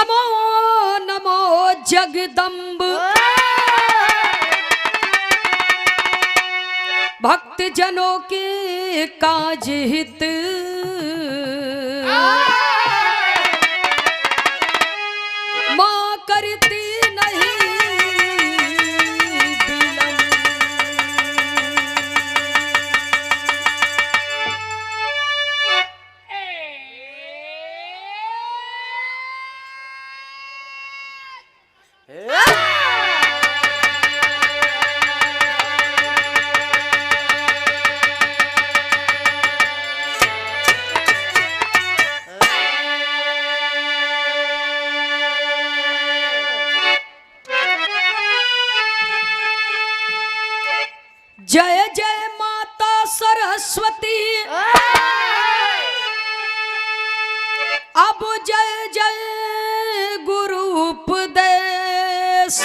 नमो नमो जगदम्ब भक्त जनों के काज हित माँ करती नहीं विलंब। जय जय माता सरस्वती अब जय जय गुरु उपदेश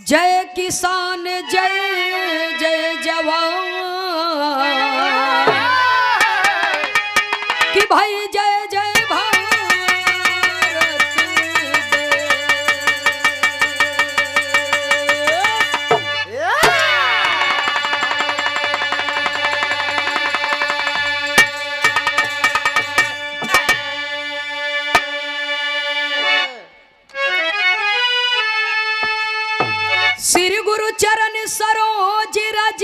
जय किसान जय जय जवान कि भाई जय जय भारत श्री गुरु चरण सरोज रज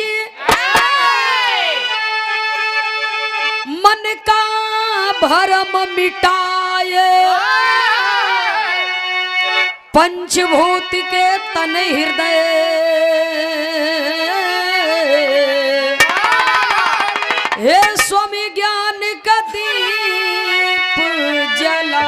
मन का भरम मिटाए पंचभूत के तन हृदय हे स्वामी ज्ञान का दीप जला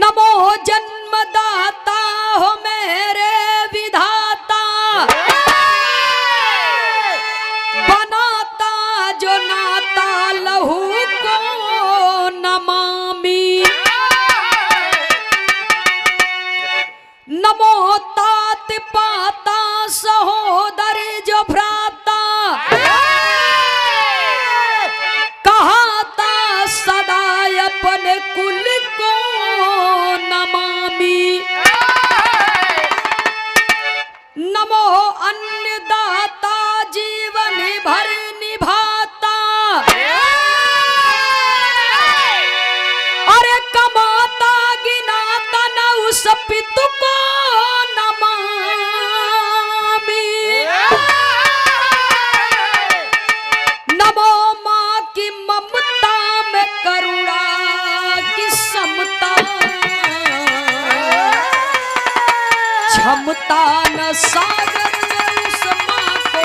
नमो जन्मदाता हो मेरे विधाता बनाता जो नाता लहू को नमामि नमो तात पाता सहोदर जो भ्राता कहाता सदा अपने कुल को नमामि नमो अन्नदाता जीवन भर निभाता अरे कमाता गिनाता न उस पितु को नमामि नमो माँ की ममता में करुणा की समता क्षमता न सागर उस माँ को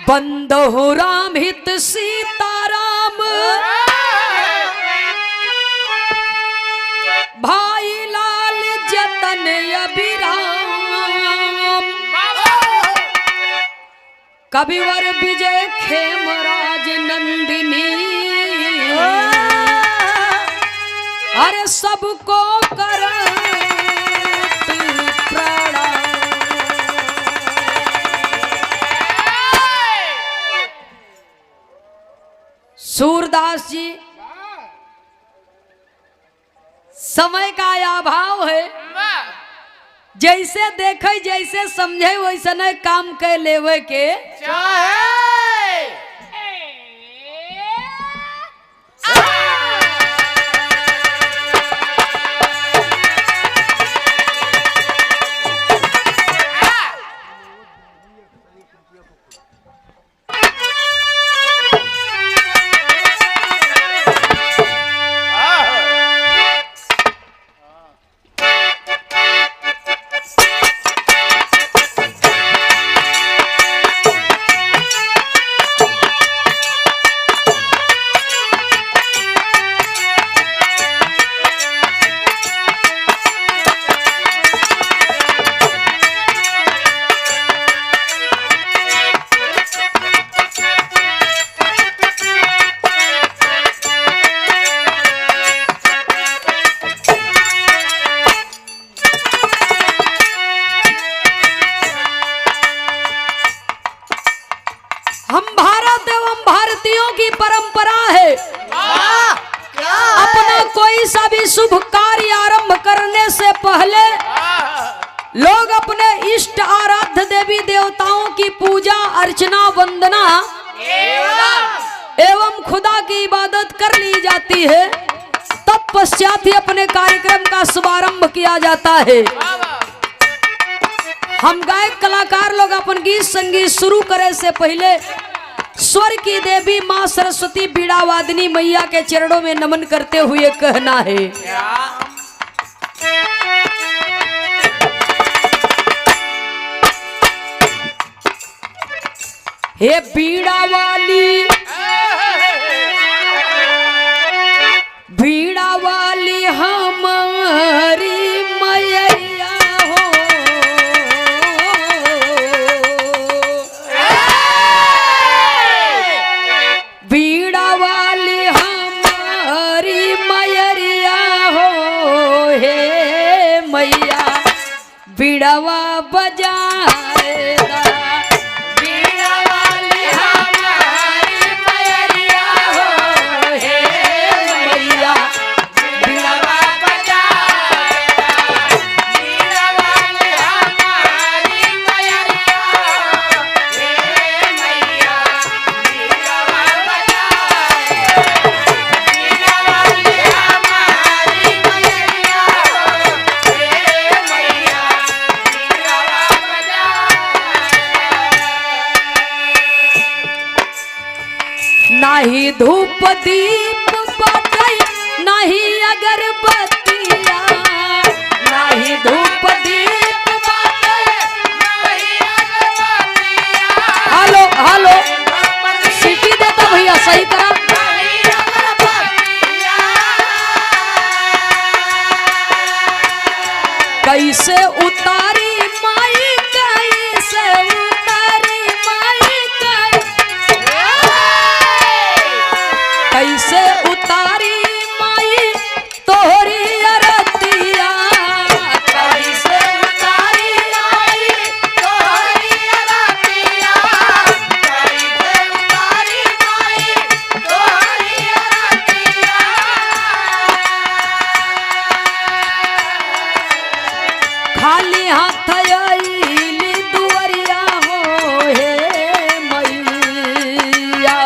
बंद हो राम हित सीताराम भाई लाल जतन अभिराम कविवर विजय खेमराज नंदिनी अरे सबको कर प्रणाम। सूरदास जी समय का अभाव है जैसे देखे जैसे समझे वैसे न काम कर लेवे के शुभ कार्य आरंभ करने से पहले लोग अपने इष्ट आराध्य देवी देवताओं की पूजा अर्चना वंदना एवं खुदा की इबादत कर ली जाती है। तब पश्चात ही अपने कार्यक्रम का शुभारंभ किया जाता है। हम गायक कलाकार लोग अपन गीत संगीत शुरू करे से पहले स्वर की देवी माँ सरस्वती बीड़ा वादिनी मैया के चरणों में नमन करते हुए कहना है, हे बीड़ा वाली, बीड़ा वाली हमारी मैया हो, बीड़ा वाली हमारी मैया हो, हे मैया बीड़वा बजाएगा, नाही धूप दीप बाटे नाही अगरबत्तिया, नाही धूप दीप बाटे नहीं अगरबत्तिया। हेलो हेलो सीटी देता भैया सही करा। कैसे उतारी माई, कैसे उतारी माई, कैसे उतारी माई तोहरी अरतिया, कैसे उतारी माई तोहरी अरतिया, कैसे उतारी माई तोहरी अरतिया। खाली हाथ आईली दुआरिया हो, हे मैया,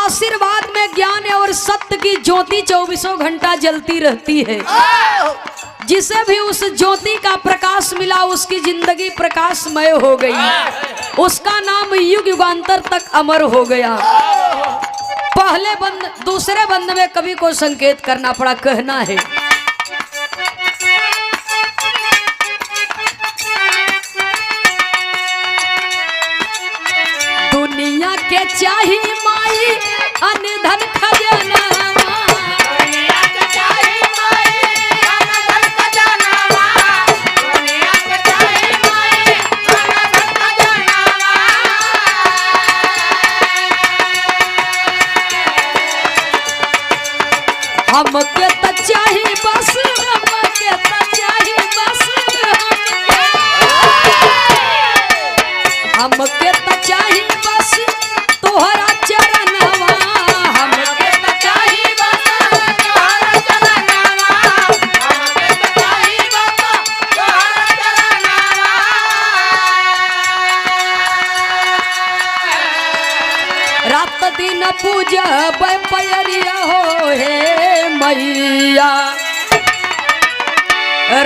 आशीर्वाद में ज्ञान और सत्य की ज्योति 24 घंटा जलती रहती है। जिसे भी उस ज्योति का प्रकाश मिला उसकी जिंदगी प्रकाशमय हो गई, उसका नाम युग युगांतर तक अमर हो गया। पहले बंद दूसरे बंद में कवि को संकेत करना पड़ा, कहना है, दुनिया के चाहिए माई अन धन खजाना, दुनिया के चाहिए माई अन धन खजाना, दुनिया के चाहिए माई अन धन खजाना। हमके तो चाहिए बस, हमके तो चाहिए बस, हमके तो चाहिए बस तोहरा चरणवा, हमके तो चाहिए बस तोहरा चरणवा, हमके तो चाहिए बस तोहरा चरणवा। रात दिन पूजा पैरिया हो, हे मैया,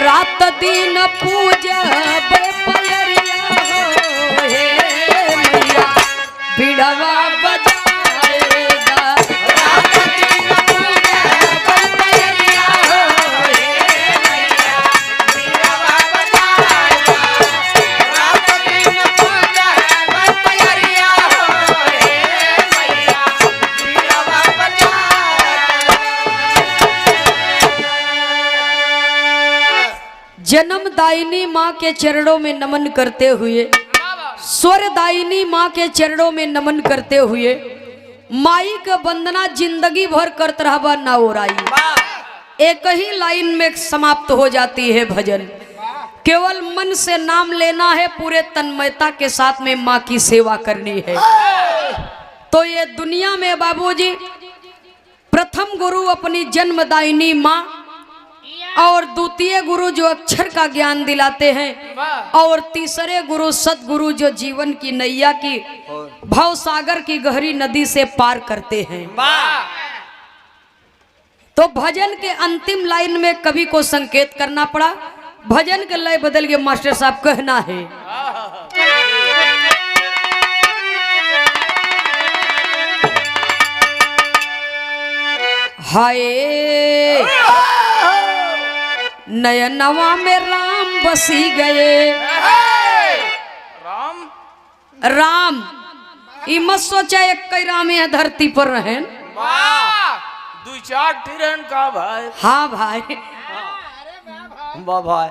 रात दिन पूजा पैरिया हो, हे मैया बीड़वा बजाएगा, रात दिन पूजा पैरिया हो, हे मैया बीड़वा बजाएगा, रात दिन पूजा पैरिया हो, हे मैया बीड़वा बजाएगा। जन्मदायिनी माँ के चरणों में नमन करते हुए, स्वरदायिनी माँ के चरणों में नमन करते हुए, माई का वंदना जिंदगी भर करत रहबा ना ओराई। एक ही लाइन में समाप्त हो जाती है भजन। केवल मन से नाम लेना है, पूरे तन्मयता के साथ में माँ की सेवा करनी है। तो ये दुनिया में बाबूजी प्रथम गुरु अपनी जन्मदायिनी माँ, और द्वितीय गुरु जो अक्षर का ज्ञान दिलाते हैं, और तीसरे गुरु सतगुरु जो जीवन की नैया की भव सागर की गहरी नदी से पार करते हैं। तो भजन के अंतिम लाइन में कवि को संकेत करना पड़ा। भजन के लय बदल के मास्टर साहब कहना है, हाय नयनवा में राम बसी गए। राम राम ई मत सोचा एक कई राम है धरती पर रहें। दो चार टिरन का भाई। हाँ भाई, वाह भाई।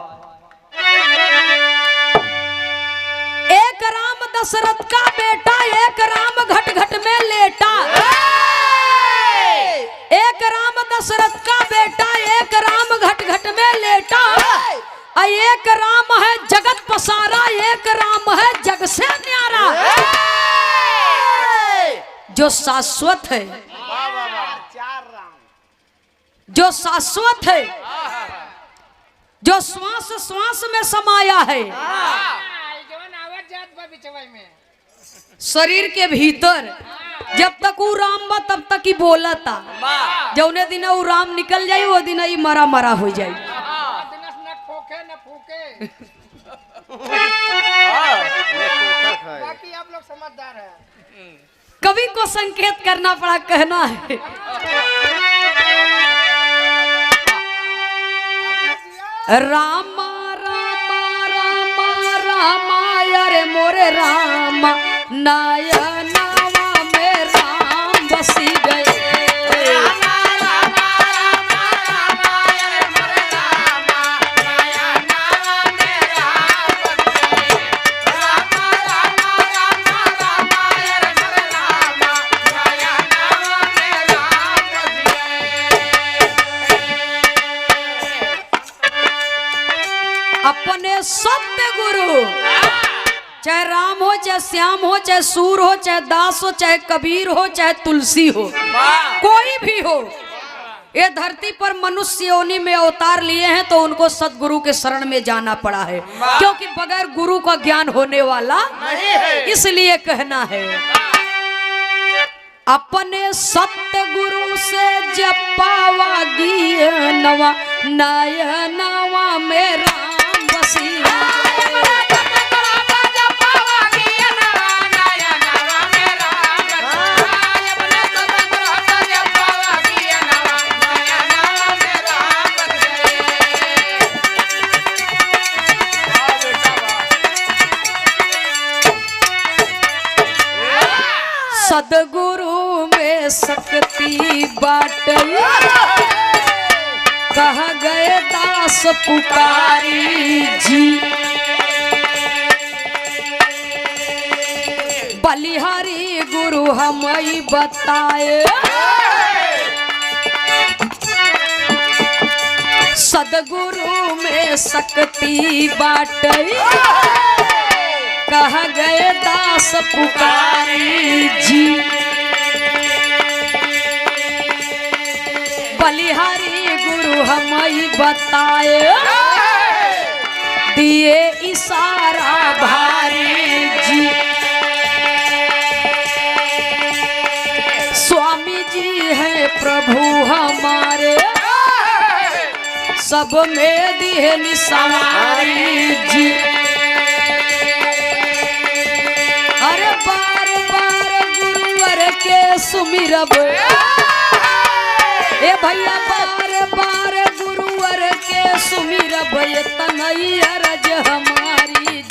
एक राम दशरथ का बेटा, एक राम घट घट में लेटा। एक राम दशरथ का बेटा, एक राम घट घट में लेटा। एक राम है जगत पसारा, एक राम है जग से न्यारा। जो शाश्वत है, जो शाश्वत है, जो श्वास श्वास में समाया है, शरीर के भीतर। जब तक वो राम बा तब तक ही बोला था। जौने दिन वो राम निकल जाये वो दिन ही मरा मरा हो जाये। बाकी आप लोग समझदार हैं। कवि को संकेत करना पड़ा, कहना है रामा रामा रामा रामा यारे मोरे रामा, नयनवा में राम बसी गए। अपने सत्य गुरु, चाहे राम हो, चाहे श्याम हो, चाहे सूर हो, चाहे दास हो, चाहे कबीर हो, चाहे तुलसी हो, कोई भी हो, ये धरती पर मनुष्य योनि में अवतार लिए हैं तो उनको सतगुरु के शरण में जाना पड़ा है, क्योंकि बगैर गुरु का ज्ञान होने वाला नहीं है। इसलिए कहना है अपने सत्य गुरु से जपावा गियनवा, नयनवा में राम बसी। सदगुरु में शक्ति बाटई, कह गए दास पुकारी जी। बलिहारी गुरु हमें बताए, सदगुरु में शक्ति बाटई, कह गए दास पुकारी जी। बलिहारी गुरु हमें बताए, दिए इशारा भारी जी। स्वामी जी है प्रभु हमारे, सब में दिए निशानी जी। अरे बार बार गुरुवर के सुमिरब, ए भैया बार बार गुरुवर के सुमिरब, ये तनई अरज हमारी।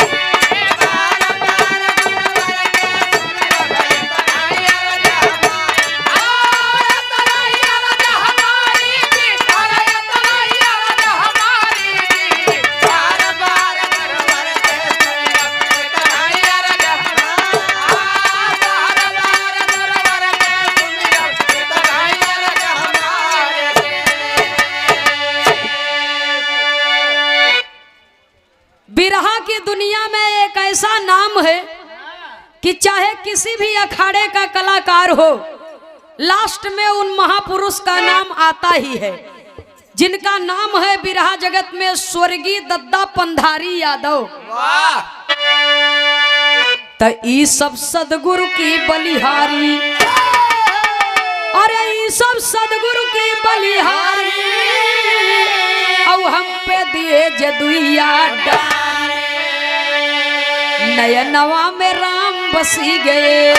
दुनिया में एक ऐसा नाम है कि चाहे किसी भी अखाड़े का कलाकार हो, लास्ट में उन महापुरुष का नाम आता ही है, जिनका नाम है बिरहा जगत में स्वर्गीय दद्दा पंधारी यादव। वाह तो ई सब सदगुरु की बलिहारी, अरे ई सब सदगुरु की बलिहारी, अब हम पे दिए जदुइया डारे, नयनवा में राम बसी गए,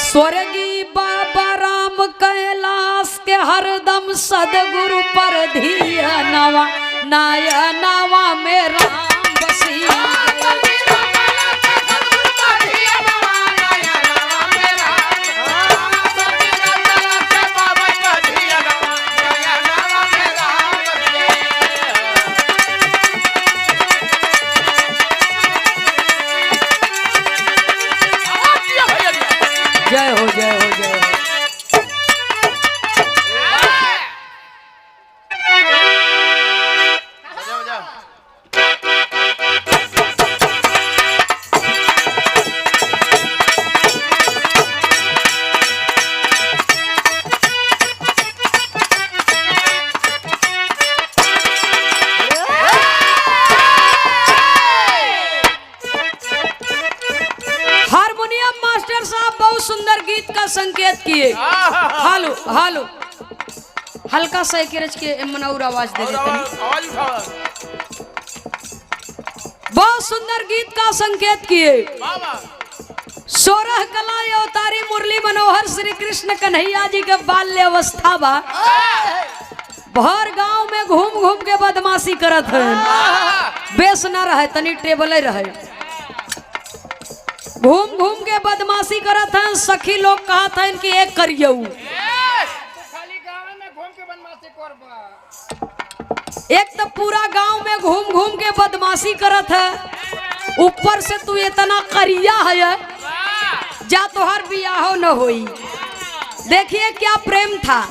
स्वर्गीय बाबा राम कैलाश के हरदम सदगुरु पर धियानवा, नयनवा में राम बसी गए। जय हो जय हो जय हो। हारमोनियम मास्टर साहब बहुत सुंदर गीत का संकेत किए। हालो हालो हल्का सा एक रच के मनाउर आवाज दे देते हैं। आवाज उठाओ। बहुत सुंदर गीत का संकेत किए। बाबा 16 कला अवतारी मुरली मनोहर श्री कृष्ण कन्हैया जी के बाल्य अवस्था बा, भर गांव में घूम घूम के बदमाशी करत है, बेस न रहे तनी टेबल रहे, घूम घूम के बदमाशी करत हैं। सखी लोग कहत हैं कि एक करियऊ, खाली गाँव में घूम के बदमाशी करबा। एक तो पूरा गांव में घूम घूम के बदमाशी करत है, ऊपर से तू इतना करिया है, जा तोहर बियाह न होई। देखिए क्या प्रेम था,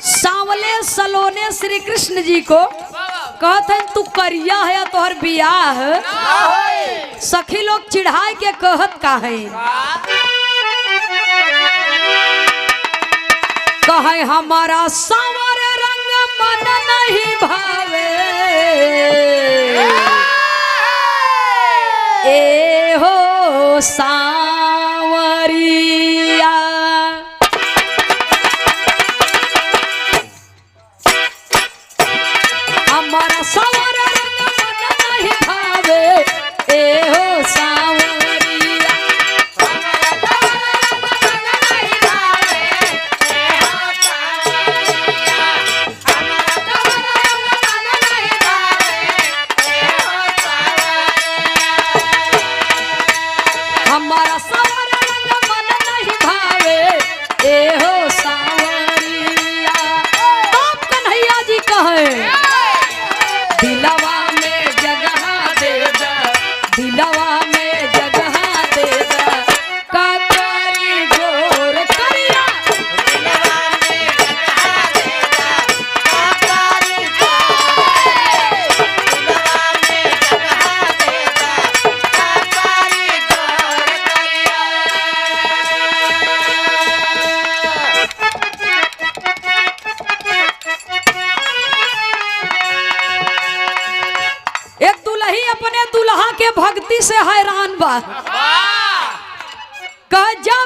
सांवले सलोने श्री कृष्ण जी को कहते हैं तू करिया है तोहर बियाह, सखी लोग चिढ़ाए के कहत का है, कहे हमारा सांवर रंग मन नहीं भावे, ए हो सांवरिया, हमारा सांवर रंग मन नहीं भावे, ए हो सांवरिया, हमारा सांवर रंग मन नहीं भावे, ए हो सांवरिया। आप कन्हैया जी कहे दिलवा में जगह दे दा, दिलवा में जगह दे दा, काकारी गोर करिया, एक दुल्ही अपने दुल्हा के भक्ति से हैरान बा, कह जब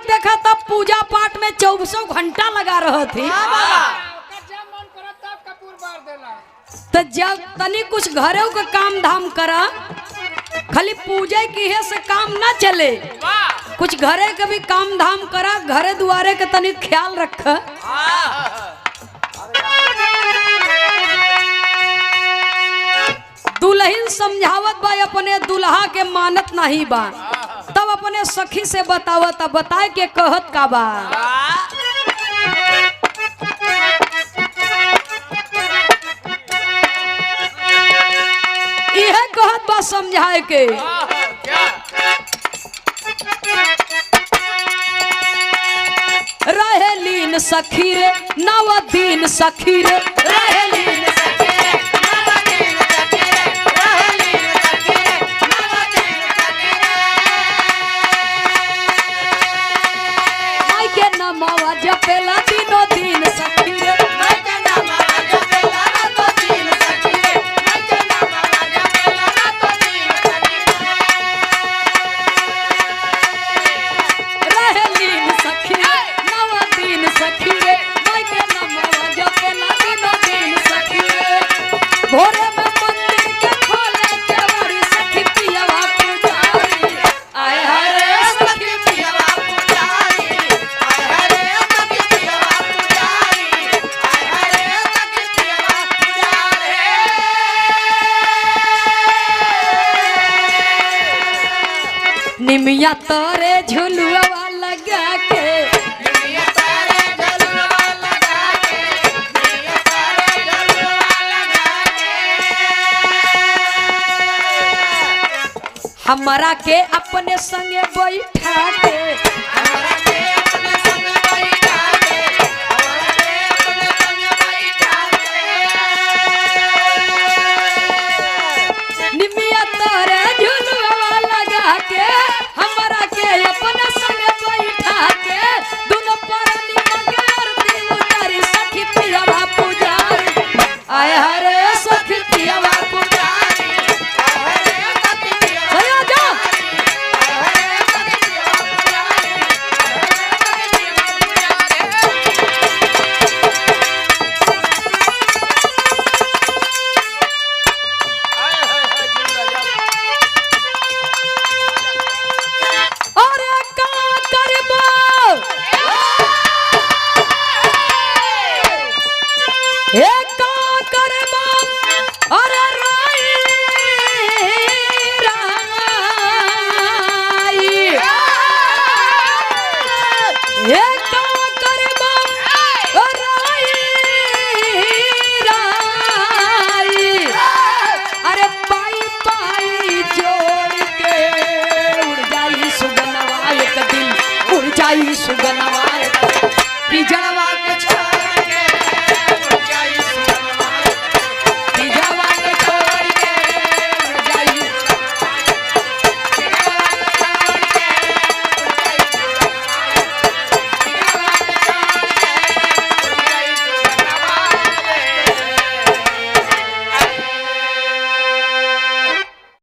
देखा तब पूजा पाठ में 24 घंटा लगा रहा थी, जब मन करत तब कपूर बार देला। तो जब तनी कुछ घरों का काम धाम करा, खाली पूजा की है से काम ना चले, कुछ घरे के भी काम धाम करा, घरे दुआरे के तनी ख्याल रख। दुल्हन समझावत बा अपने दुल्हा के मानत नहीं बा, तब अपने सखी से बतावत, बताए के कहत का बा, यह कहत बा समझाए के, रहेलीन सखी रे नवदीन सखी रे, रहेलीन सखी रे नवदीन सखी रे, रहेलीन निमिया तोरे झुलुआ लगा के हमरा के अपने संगे बैठा के निमिया तोरे झुलुआ लगा के हमरा के अपने संगे बैठा के दोनों परनी मंगे आरती उतारी सखी पियावा पुजारी आय हरे सखी पियावा पुजारी सुगनवा पिजड़वा के